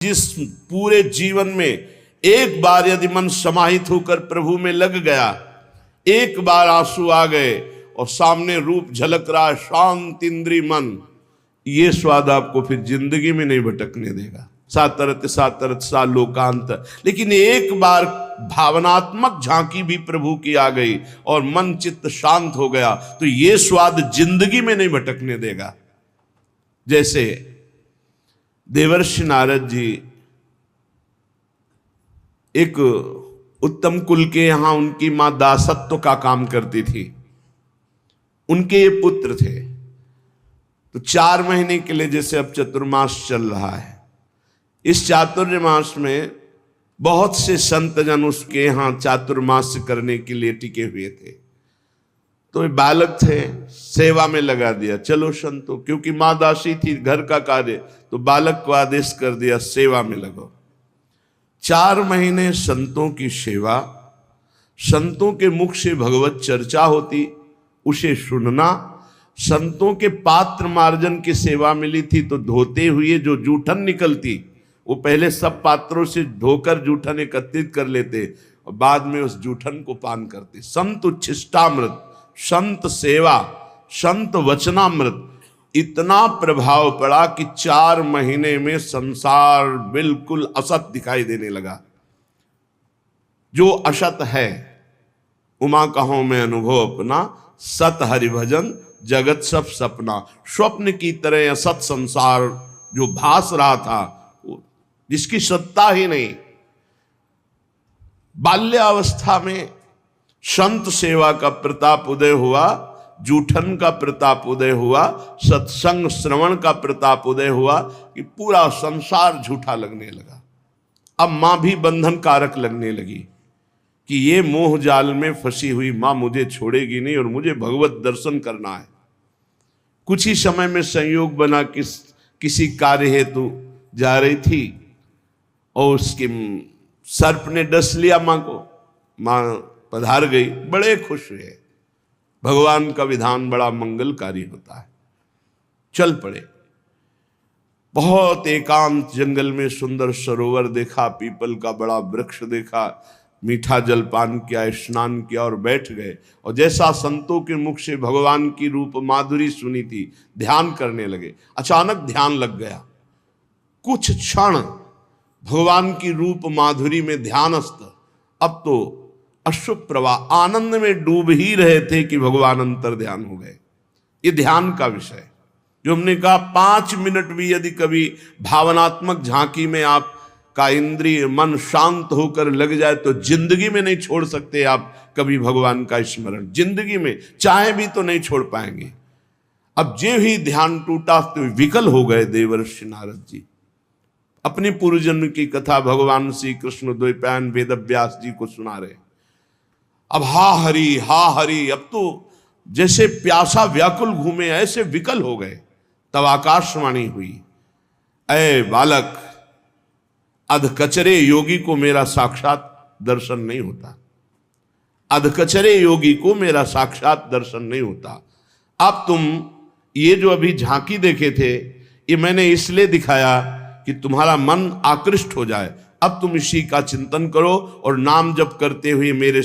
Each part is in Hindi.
जिस पूरे जीवन में एक बार यदि मन समाहित होकर प्रभु में लग गया, एक बार आंसू आ गए और सामने रूप झलक रहा है, शांत इंद्रिय मन, ये स्वाद आपको फिर जिंदगी में नहीं भटकने देगा। सातरत सातरत सा लोकांत। लेकिन एक बार भावनात्मक झांकी भी प्रभु की आ गई और मन चित्त शांत हो गया तो ये स्वाद जिंदगी में नहीं भटकने देगा। जैसे देवर्षि नारद जी एक उत्तम कुल के यहां उनकी मां दासत्व का काम करती थी, उनके ये पुत्र थे। तो 4 महीने के लिए, जैसे अब चतुर्मास चल रहा है, इस चातुर्मास में बहुत से संत जन उसके यहां चातुर्मास करने के लिए टिके हुए थे। तो बालक थे, सेवा में लगा दिया, चलो संतो, क्योंकि मां दासी थी, घर का कार्य, तो बालक को आदेश कर दिया सेवा में लगो। 4 महीने संतों की सेवा, संतों के मुख से भगवत चर्चा होती, उसे सुनना, संतों के पात्र मार्जन की सेवा मिली थी तो धोते हुए जो जूठन निकलती वो पहले सब पात्रों से धोकर जूठन एकत्रित कर लेते और बाद में उस जूठन को पान करते। संत उच्छिष्टामृत, संत सेवा, संत वचनामृत, इतना प्रभाव पड़ा कि 4 महीने में संसार बिल्कुल असत दिखाई देने लगा। जो असत है उमा कहो मैं अनुभव अपना, सत हरिभजन जगत सब सपना। स्वप्न की तरह असत संसार जो भास रहा था, जिसकी सत्ता ही नहीं, बाल्यावस्था में संत सेवा का प्रताप उदय हुआ, जूठन का प्रताप उदय हुआ, सत्संग श्रवण का प्रताप उदय हुआ कि पूरा संसार झूठा लगने लगा। अब मां भी बंधन कारक लगने लगी कि ये मोह जाल में फंसी हुई मां मुझे छोड़ेगी नहीं और मुझे भगवत दर्शन करना है। कुछ ही समय में संयोग बना कि किसी कार्य हेतु जा रही थी और उसके सर्प ने डस लिया मां को, मां पधार गई, बड़े खुश हुए। भगवान का विधान बड़ा मंगलकारी होता है। चल पड़े, बहुत एकांत जंगल में सुंदर सरोवर देखा, पीपल का बड़ा वृक्ष देखा, मीठा जलपान किया, स्नान किया और बैठ गए। और जैसा संतों के मुख से भगवान की रूप माधुरी सुनी थी, ध्यान करने लगे। अचानक ध्यान लग गया, कुछ क्षण भगवान की रूप माधुरी में ध्यानस्थ, अब तो अश्रु प्रवाह, आनंद में डूब ही रहे थे कि भगवान अंतर ध्यान हो गए। ये ध्यान का विषय जो हमने कहा, 5 मिनट भी यदि कभी भावनात्मक झांकी में आप का इंद्रिय मन शांत होकर लग जाए तो जिंदगी में नहीं छोड़ सकते आप कभी भगवान का स्मरण, जिंदगी में चाहे भी तो नहीं छोड़ पाएंगे। अब जे ही ध्यान टूटा तो विकल हो गए देवर्षि नारद जी। अपनी पूर्व जन्म की कथा भगवान श्री कृष्ण द्वैपायन वेद व्यास जी को सुना रहे। अब हा हरि, अब तो जैसे प्यासा व्याकुल घूमे ऐसे विकल हो गए। तब आकाशवाणी हुई, ऐ बालक, अधकचरे योगी को मेरा साक्षात दर्शन नहीं होता, अधकचरे योगी को मेरा साक्षात दर्शन नहीं होता। अब तुम ये जो अभी झांकी देखे थे, ये मैंने इसलिए दिखाया कि तुम्हारा मन आकृष्ट हो जाए। अब तुम इसी का चिंतन करो और नाम जप करते हुए मेरे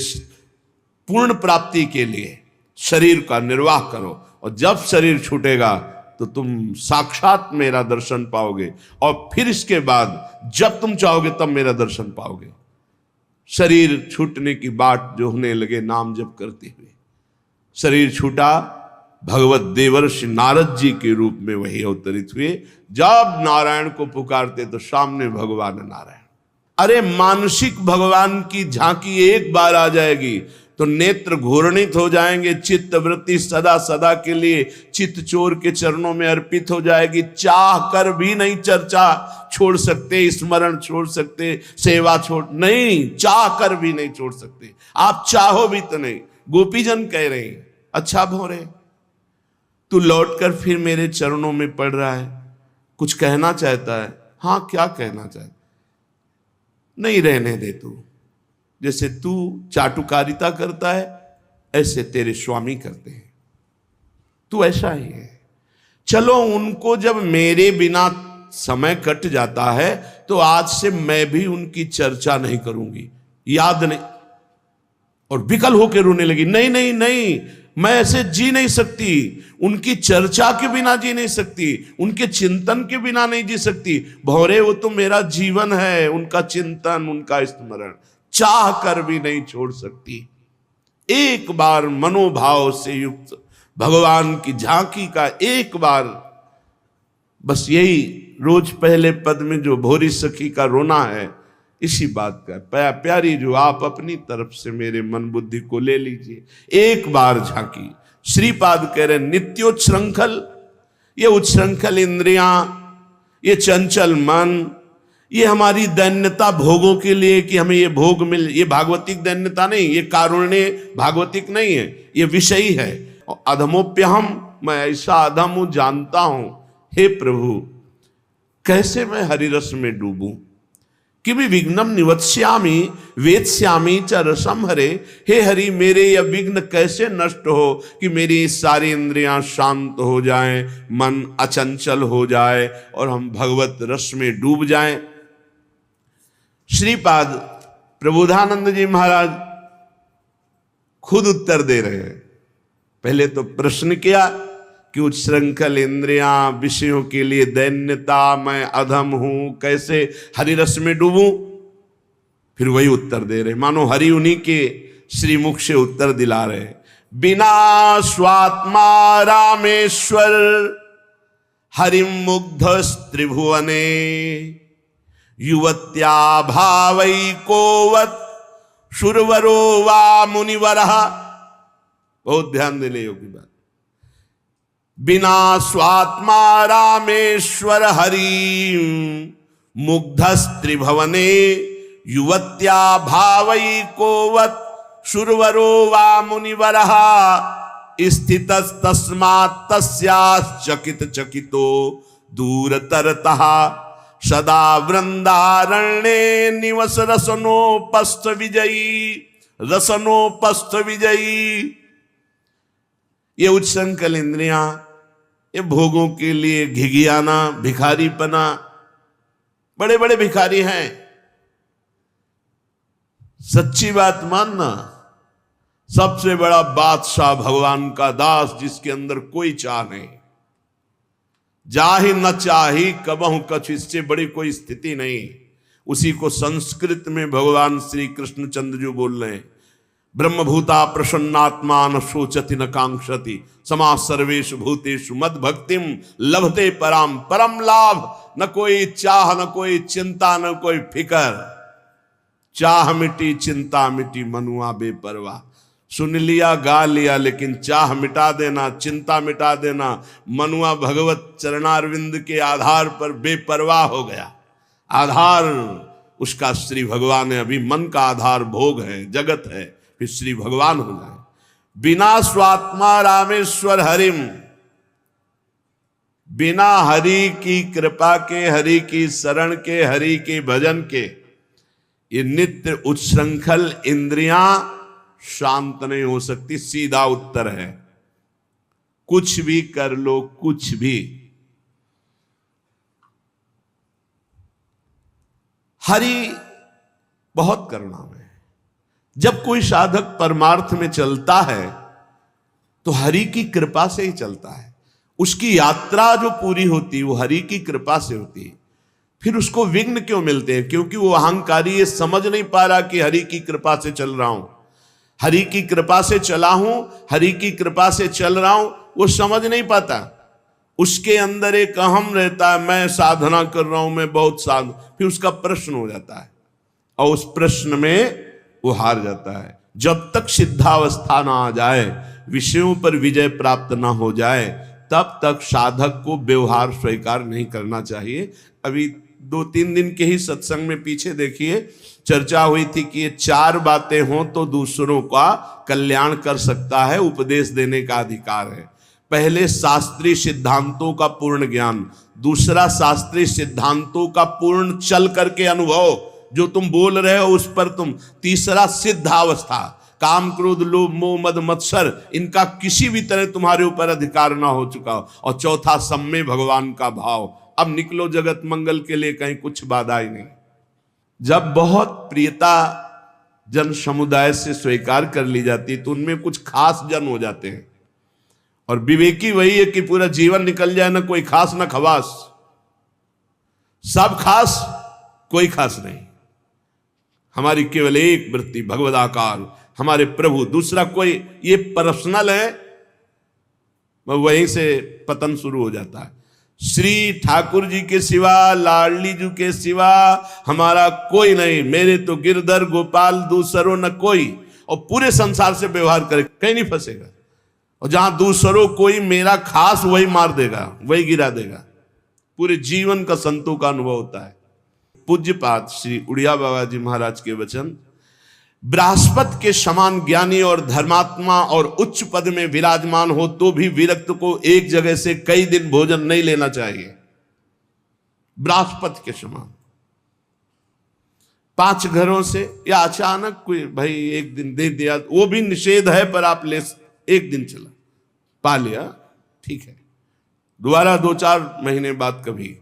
पूर्ण प्राप्ति के लिए शरीर का निर्वाह करो, और जब शरीर छूटेगा तो तुम साक्षात मेरा दर्शन पाओगे, और फिर इसके बाद जब तुम चाहोगे तब मेरा दर्शन पाओगे। शरीर छूटने की बाट जो होने लगे नाम जप करते हुए, शरीर छूटा, भगवत देवर्षि नारद जी के रूप में वही अवतरित हुए। जब नारायण को पुकारते तो सामने भगवान नारायण। अरे मानसिक भगवान की झांकी एक बार आ जाएगी तो नेत्र घूर्णित हो जाएंगे, चित्त वृत्ति सदा सदा के लिए चित्त चोर के चरणों में अर्पित हो जाएगी। चाह कर भी नहीं चर्चा छोड़ सकते, स्मरण छोड़ सकते, सेवा छोड़ नहीं, चाह कर भी नहीं छोड़ सकते। आप चाहो भी तो नहीं। गोपीजन कह रहे हैं, अच्छा भोरे तू लौटकर फिर मेरे चरणों में पड़ रहा है, कुछ कहना चाहता है। हाँ, क्या कहना चाहता? नहीं, रहने दे तू। जैसे तू चाटुकारिता करता है ऐसे तेरे स्वामी करते हैं, तू ऐसा ही है। चलो उनको जब मेरे बिना समय कट जाता है तो आज से मैं भी उनकी चर्चा नहीं करूंगी, याद नहीं। और विकल होकर रोने लगी, नहीं नहीं नहीं, मैं ऐसे जी नहीं सकती, उनकी चर्चा के बिना जी नहीं सकती, उनके चिंतन के बिना नहीं जी सकती। भौरे वो तो मेरा जीवन है, उनका चिंतन, उनका स्मरण चाह कर भी नहीं छोड़ सकती। एक बार मनोभाव से युक्त भगवान की झांकी का एक बार, बस यही रोज पहले पद में जो भोरी सखी का रोना है, इसी बात का प्यारी जो आप अपनी तरफ से मेरे मन बुद्धि को ले लीजिए। एक बार झांकी। श्रीपाद कह रहे नित्योच्छृंखल, ये उच्छृंखल इंद्रियां, ये चंचल मन, ये हमारी दैन्यता भोगों के लिए कि हमें ये भोग मिल, ये भागवतिक दैन्यता नहीं, ये कारुण्य भागवतिक नहीं है, ये विषयी है। और अधमोप्यहम, मैं ऐसा अधम हूं जानता हूं, हे प्रभु कैसे मैं हरिरस में डूबूं। कि भी विघ्नम निवत्स्यामि वेत्स्यामि च रसम हरे, हे हरि मेरे यह विघ्न कैसे नष्ट हो कि मेरी सारी इंद्रियां शांत हो जाएं, मन अचंचल हो जाए और हम भगवत रस में डूब जाएं। श्रीपाद प्रबोधानंद जी महाराज खुद उत्तर दे रहे हैं। पहले तो प्रश्न किया कि उच्छृंखल इंद्रियां, विषयों के लिए दैन्यता, मैं अधम हूं, कैसे हरिरस में डूबूं। फिर वही उत्तर दे रहे, मानो हरि उन्हीं के श्रीमुख से उत्तर दिला रहे। बिना स्वात्मा रामेश्वर हरिम मुग्ध त्रिभुवने युवत्या भावैकोवत शुरवरो वा मुनिवरः। बहुत ध्यान देने योग्य बात। बिना स्वात्मा रामेश्वर हरि मुग्धस्त्रिभवने युवत्या भावैकोवत शुरवरो वा मुनिवरः स्थितस्तस्मात् तस्याश्चकित चकितो दूरतरतः सदा वृंदारण्ये निवस रसनोपस्थ विजयी, रसनोपस्थ विजयी। ये उच्छृंखल इंद्रियां, ये भोगों के लिए घिघियाना, भिखारीपना, बड़े बड़े भिखारी हैं। सच्ची बात मानना, सबसे बड़ा बादशाह भगवान का दास, जिसके अंदर कोई चाह नहीं, जाहि न चाही कबहु कछु, इससे बड़ी कोई स्थिति नहीं। उसी को संस्कृत में भगवान श्री कृष्ण चंद्र जी बोल रहे हैं, ब्रह्मभूता प्रसन्नात्मा न शोचति न कांक्षति समा सर्वेषु भूतेषु मद भक्तिम लभते पराम। परम लाभ, न कोई चाह, न कोई चिंता, न कोई फिकर। चाह मिटी चिंता मिटी मनुआ बेपरवाह। सुन लिया गा लिया, लेकिन चाह मिटा देना, चिंता मिटा देना, मनुआ भगवत चरणारविंद के आधार पर बेपरवाह हो गया। आधार उसका श्री भगवान है। अभी मन का आधार भोग है, जगत है, फिर श्री भगवान हो जाए। बिना स्वात्मा रामेश्वर हरिम, बिना हरि की कृपा के, हरि की शरण के, हरि के भजन के, ये नित्य उच्छृंखल इंद्रियां शांत नहीं हो सकती। सीधा उत्तर है, कुछ भी कर लो, कुछ भी। हरि बहुत करुणामय है। जब कोई साधक परमार्थ में चलता है तो हरि की कृपा से ही चलता है। उसकी यात्रा जो पूरी होती है वो हरि की कृपा से होती है। फिर उसको विघ्न क्यों मिलते हैं? क्योंकि वो अहंकारी ये समझ नहीं पा रहा कि हरि की कृपा से चल रहा हूं, हरि की कृपा से चला हूं, हरि की कृपा से चल रहा हूं, वो समझ नहीं पाता। उसके अंदर एक अहम रहता है, मैं साधना कर रहा हूं, मैं बहुत साधन, फिर उसका प्रश्न हो जाता है और उस प्रश्न में वो हार जाता है। जब तक सिद्धावस्था ना आ जाए, विषयों पर विजय प्राप्त ना हो जाए, तब तक साधक को व्यवहार स्वीकार नहीं करना चाहिए। अभी 2-3 दिन के ही सत्संग में पीछे देखिए, चर्चा हुई थी कि ये 4 बातें हों तो दूसरों का कल्याण कर सकता है, उपदेश देने का अधिकार है। पहले शास्त्रीय सिद्धांतों का पूर्ण ज्ञान, दूसरा शास्त्रीय सिद्धांतों का पूर्ण चल करके अनुभव, जो तुम बोल रहे हो उस पर तुम, तीसरा सिद्धावस्था, काम क्रोध लोभ मोह मद मत्सर, इनका किसी भी तरह तुम्हारे ऊपर अधिकार ना हो चुका हो, और चौथा सम्मे भगवान का भाव, अब निकलो जगत मंगल के लिए, कहीं कुछ बाधा ही नहीं। जब बहुत प्रियता जन समुदाय से स्वीकार कर ली जाती है तो उनमें कुछ खास जन हो जाते हैं, और विवेकी वही है कि पूरा जीवन निकल जाए ना कोई खास ना खवास, सब खास कोई खास नहीं। हमारी केवल एक वृत्ति भगवदाकार, हमारे प्रभु, दूसरा कोई ये पर्सनल है, वहीं से पतन शुरू हो जाता है। श्री ठाकुर जी के सिवा, लाडली जी के सिवा हमारा कोई नहीं, मेरे तो गिरधर गोपाल दूसरो न कोई, और पूरे संसार से व्यवहार करे कहीं नहीं फंसेगा, और जहां दूसरो कोई मेरा खास वही मार देगा, वही गिरा देगा। पूरे जीवन का संतों का अनुभव होता है। पूज्यपाद श्री उड़िया बाबा जी महाराज के वचन, बृहस्पति के समान ज्ञानी और धर्मात्मा और उच्च पद में विराजमान हो तो भी विरक्त को एक जगह से कई दिन भोजन नहीं लेना चाहिए। बृहस्पति के समान 5 घरों से, या अचानक कोई भाई एक दिन दे दिया, वो भी निषेध है, पर आप ले एक दिन चला पा लिया, ठीक है, दोबारा 2-4 महीने बाद कभी,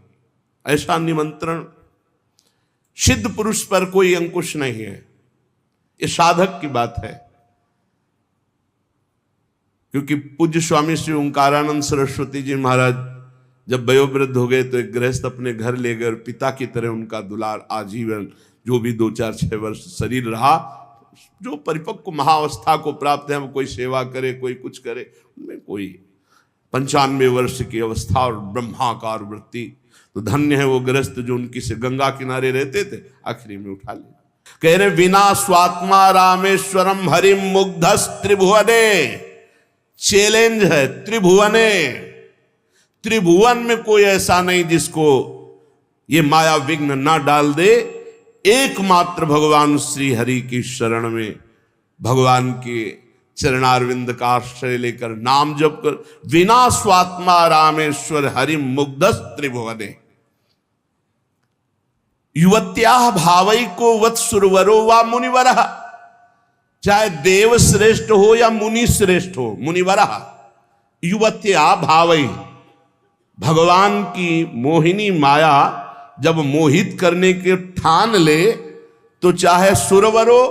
ऐसा निमंत्रण सिद्ध पुरुष पर कोई अंकुश नहीं है। ये साधक की बात है। क्योंकि पूज्य स्वामी श्री ओंकारानंद सरस्वती जी महाराज जब वयोवृद्ध हो गए तो एक गृहस्थ अपने घर ले गए और पिता की तरह उनका दुलार आजीवन, जो भी 2-4-6 वर्ष शरीर रहा, जो परिपक्व महाअवस्था को प्राप्त है, वो कोई सेवा करे कोई कुछ करे, उनमें कोई 95 वर्ष की अवस्था और ब्रह्माकार वृत्ति, तो धन्य है वो गृहस्थ जो उनकी से गंगा किनारे रहते थे, आखिरी में उठा लिया। कह रहे विना स्वात्मा रामेश्वरम हरिम मुग्धस त्रिभुवने, चैलेंज है, त्रिभुवने, त्रिभुवन में कोई ऐसा नहीं जिसको ये माया विघ्न ना डाल दे। एकमात्र भगवान श्री हरि की शरण में, भगवान के चरणारविंद का आश्रय लेकर नाम जप कर, विना स्वात्मा रामेश्वर हरिम मुग्धस त्रिभुवने, युवत्या भावैको वत्सुरवरो वा मुनिवर, चाहे देव श्रेष्ठ हो या मुनि श्रेष्ठ हो, मुनिवर युवत्या भावई, भगवान की मोहिनी माया जब मोहित करने के ठान ले तो चाहे सुरवरो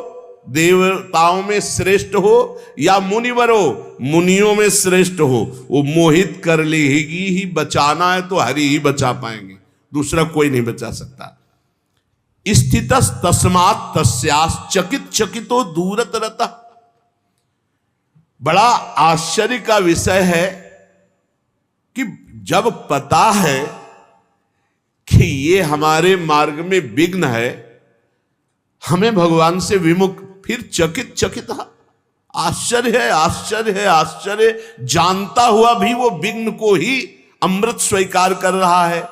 देवताओं में श्रेष्ठ हो या मुनिवरो मुनियों में श्रेष्ठ हो, वो मोहित कर लेगी ही। बचाना है तो हरि ही बचा पाएंगे, दूसरा कोई नहीं बचा सकता। स्थितस तस्मात् तस्यास चकित चकितो दूरत रता। बड़ा आश्चर्य का विषय है कि जब पता है कि ये हमारे मार्ग में विघ्न है, हमें भगवान से विमुख, फिर चकित चकित, आश्चर्य है, आश्चर्य है, आश्चर्य, जानता हुआ भी वो विघ्न को ही अमृत स्वीकार कर रहा है।